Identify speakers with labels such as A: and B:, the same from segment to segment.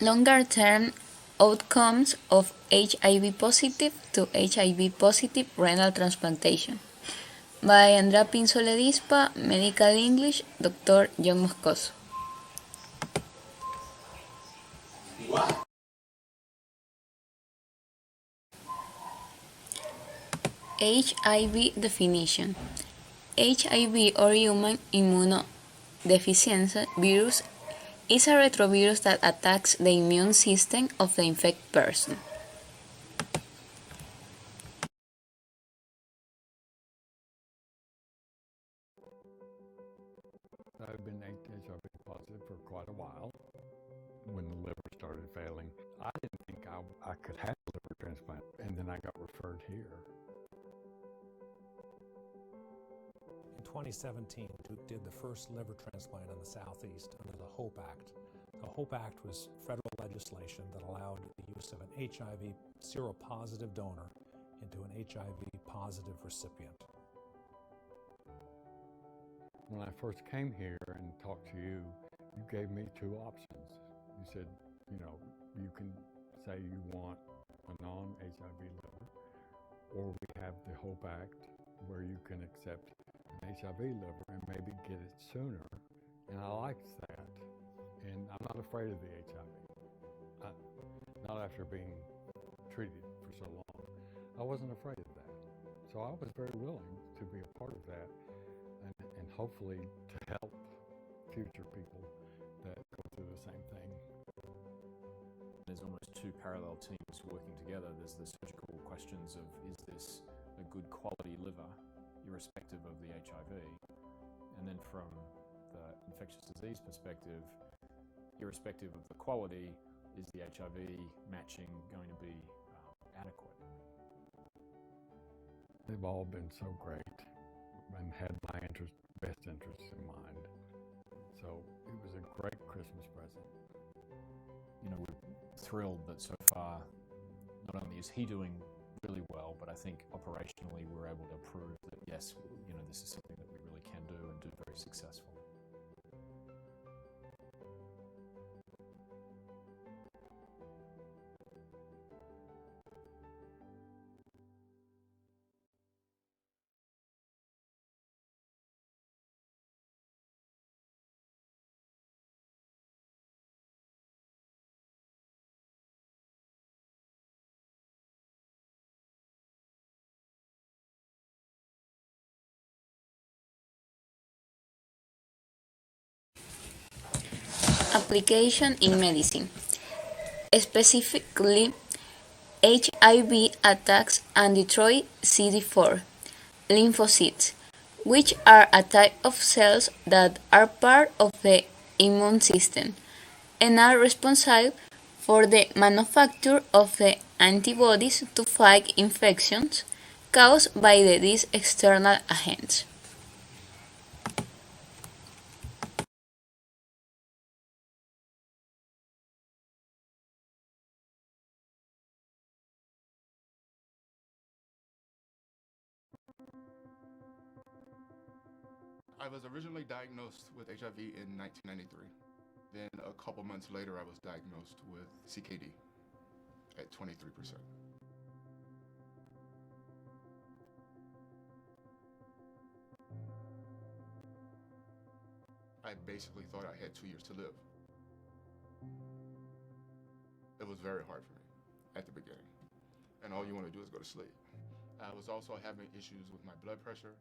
A: Longer-term outcomes of HIV-positive to HIV-positive renal transplantation by Andrea Pinzo Ledispa, Medical English, Dr. John Moscoso. HIV definition. HIV or human immunodeficiency virus is a retrovirus that attacks the immune system of the infected person.
B: I've been HIV positive for quite a while. When the liver started failing, I didn't think I could have a liver transplant, and then I got referred here.
C: In 2017, Duke did the first liver transplant in the Southeast under the HOPE Act. The HOPE Act was federal legislation that allowed the use of an HIV seropositive donor into an HIV-positive recipient.
B: When I first came here and talked to you, you gave me two options. You said, you can say you want a non-HIV liver, or we have the HOPE Act where you can accept an HIV liver and maybe get it sooner. And I liked that. And I'm not afraid of the HIV. Not after being treated for so long. I wasn't afraid of that. So I was very willing to be a part of that and hopefully to help future people that go through the same thing.
D: There's almost two parallel teams working together. There's the surgical questions of, is this a good quality liver, irrespective of the HIV? And then from the infectious disease perspective, irrespective of the quality, is the HIV matching going to be adequate?
B: They've all been so great and had my best interests in mind. So it was a great Christmas present.
D: We're thrilled that so far, not only is he doing really well, but I think operationally we're able to prove that yes, this is something that we really can do and do very successfully.
A: Application in medicine. Specifically, HIV attacks and destroys CD4 lymphocytes, which are a type of cells that are part of the immune system and are responsible for the manufacture of the antibodies to fight infections caused by these external agents.
E: I was originally diagnosed with HIV in 1993. Then a couple months later, I was diagnosed with CKD at 23%. I basically thought I had 2 years to live. It was very hard for me at the beginning. And all you want to do is go to sleep. I was also having issues with my blood pressure.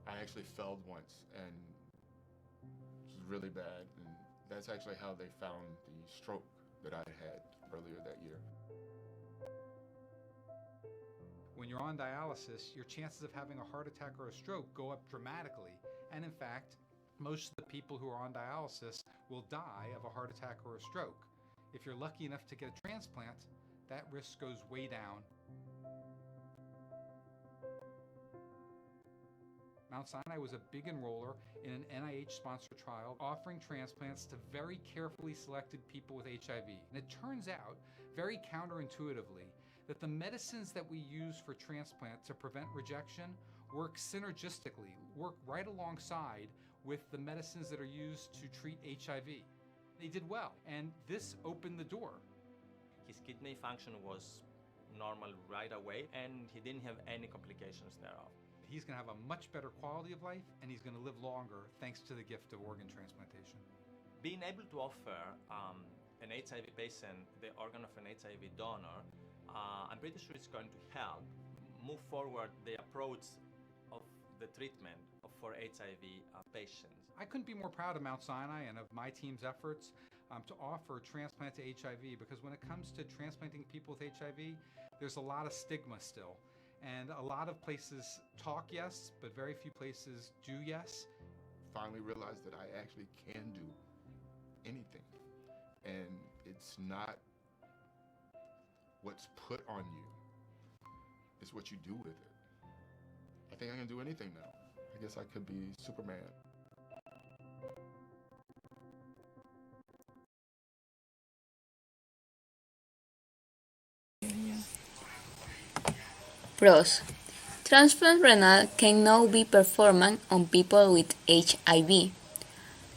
E: I actually fell once and it was really bad. And that's actually how they found the stroke that I had earlier that year.
F: When you're on dialysis, your chances of having a heart attack or a stroke go up dramatically. And in fact, most of the people who are on dialysis will die of a heart attack or a stroke. If you're lucky enough to get a transplant, that risk goes way down. Mount Sinai was a big enroller in an NIH-sponsored trial offering transplants to very carefully selected people with HIV. And it turns out, very counterintuitively, that the medicines that we use for transplant to prevent rejection work synergistically, work right alongside with the medicines that are used to treat HIV. They did well, and this opened the door.
G: His kidney function was normal right away, and he didn't have any complications thereof.
F: He's going to have a much better quality of life, and he's going to live longer thanks to the gift of organ transplantation.
G: Being able to offer an HIV patient the organ of an HIV donor, I'm pretty sure it's going to help move forward the approach of the treatment for HIV patients.
F: I couldn't be more proud of Mount Sinai and of my team's efforts to offer transplant to HIV, because when it comes to transplanting people with HIV, there's a lot of stigma still. And a lot of places talk yes, but very few places do yes.
E: Finally realized that I actually can do anything. And it's not what's put on you, it's what you do with it. I think I can do anything now. I guess I could be Superman.
A: Pros. Transplant renal can now be performed on people with HIV.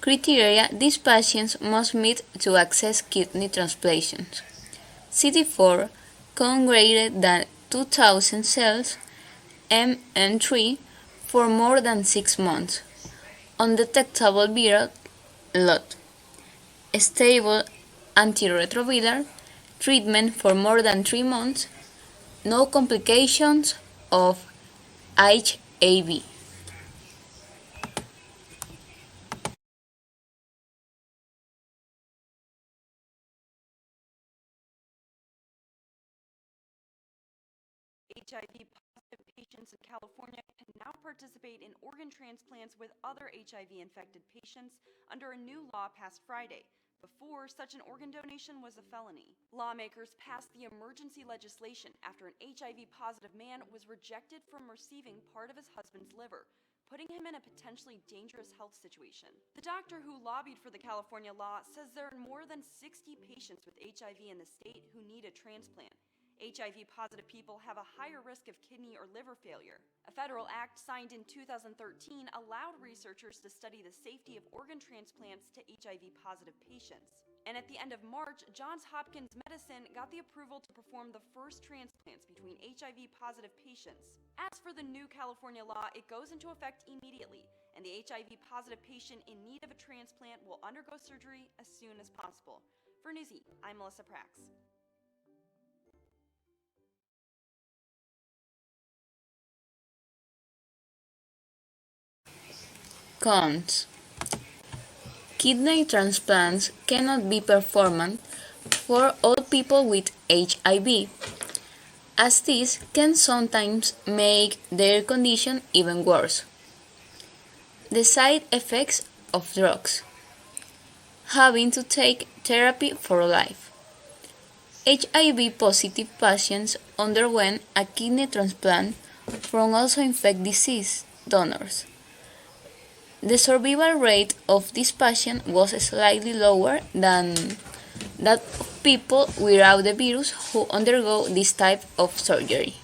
A: Criteria these patients must meet to access kidney transplantations. CD4 count greater than 2,000 cells, MN3 for more than 6 months. Undetectable viral load. Stable antiretroviral treatment for more than 3 months. No complications of HIV.
H: HIV-positive patients in California can now participate in organ transplants with other HIV-infected patients under a new law passed Friday. Before, such an organ donation was a felony. Lawmakers passed the emergency legislation after an HIV-positive man was rejected from receiving part of his husband's liver, putting him in a potentially dangerous health situation. The doctor who lobbied for the California law says there are more than 60 patients with HIV in the state who need a transplant. HIV-positive people have a higher risk of kidney or liver failure. A federal act signed in 2013 allowed researchers to study the safety of organ transplants to HIV-positive patients. And at the end of March, Johns Hopkins Medicine got the approval to perform the first transplants between HIV-positive patients. As for the new California law, it goes into effect immediately, and the HIV-positive patient in need of a transplant will undergo surgery as soon as possible. For Newsy, I'm Melissa Prax.
A: Cons. Kidney transplants cannot be performed for all people with HIV, as this can sometimes make their condition even worse. The side effects of drugs. Having to take therapy for life. HIV-positive patients underwent a kidney transplant from also infected deceased donors. The survival rate of this patient was slightly lower than that of people without the virus who undergo this type of surgery.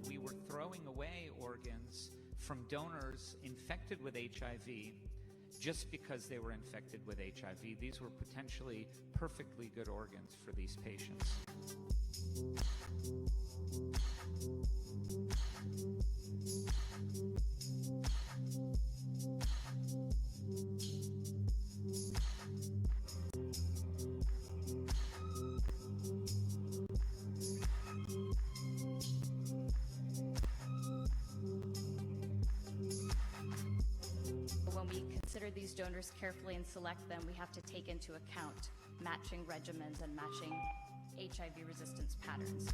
I: We were throwing away organs from donors infected with HIV just because they were infected with HIV. These were potentially perfectly good organs for these patients.
J: When we consider these donors carefully and select them, we have to take into account matching regimens and matching HIV resistance patterns.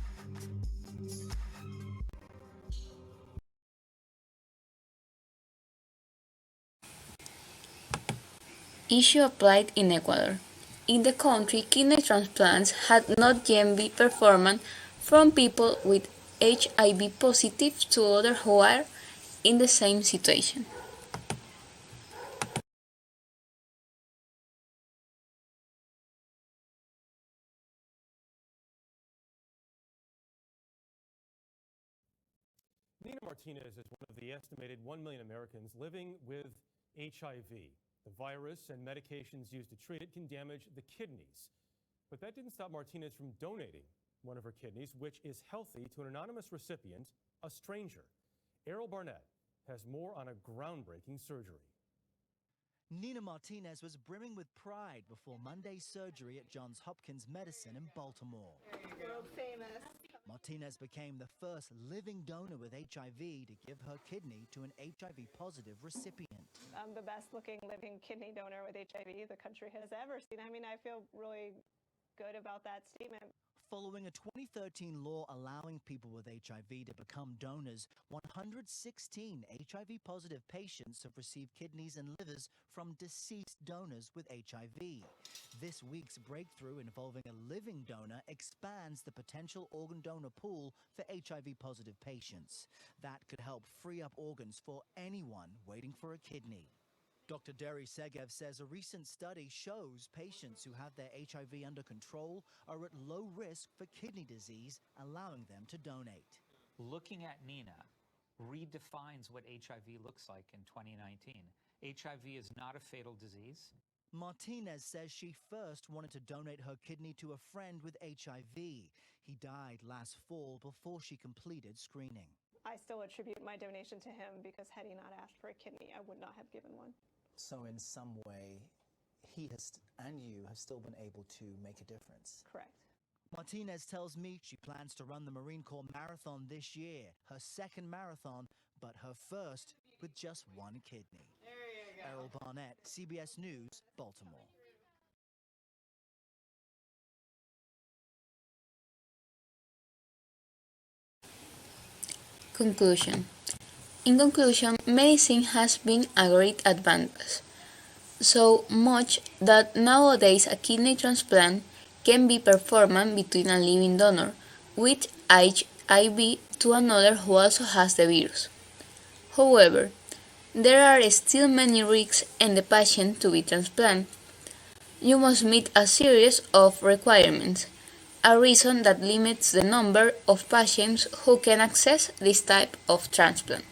A: issue applied in Ecuador. In the country, kidney transplants had not yet been performed from people with HIV positive to others who are in the same situation.
K: Nina Martinez is one of the estimated 1 million Americans living with HIV. The virus and medications used to treat it can damage the kidneys. But that didn't stop Martinez from donating one of her kidneys, which is healthy, to an anonymous recipient, a stranger. Errol Barnett has more on a groundbreaking surgery.
L: Nina Martinez was brimming with pride before Monday's surgery at Johns Hopkins Medicine in Baltimore.
M: World famous.
L: Martinez became the first living donor with HIV to give her kidney to an HIV-positive recipient.
M: I'm the best looking living kidney donor with HIV the country has ever seen. I mean, I feel really good about that statement.
L: Following a 2013 law allowing people with HIV to become donors, 116 HIV-positive patients have received kidneys and livers from deceased donors with HIV. This week's breakthrough involving a living donor expands the potential organ donor pool for HIV-positive patients. That could help free up organs for anyone waiting for a kidney. Dr. Derry Segev says a recent study shows patients who have their HIV under control are at low risk for kidney disease, allowing them to donate.
I: Looking at Nina redefines what HIV looks like in 2019. HIV is not a fatal disease.
L: Martinez says she first wanted to donate her kidney to a friend with HIV. He died last fall before she completed screening.
M: I still attribute my donation to him because had he not asked for a kidney, I would not have given one.
N: So in some way, he has and you have still been able to make a difference.
M: Correct.
L: Martinez tells me she plans to run the Marine Corps Marathon this year, her second marathon, but her first with just one kidney.
M: There you go.
L: Errol Barnett, CBS News, Baltimore.
A: Conclusion. In conclusion, medicine has been a great advance, so much that nowadays a kidney transplant can be performed between a living donor with HIV to another who also has the virus. However, there are still many risks in the patient to be transplanted. You must meet a series of requirements, a reason that limits the number of patients who can access this type of transplant.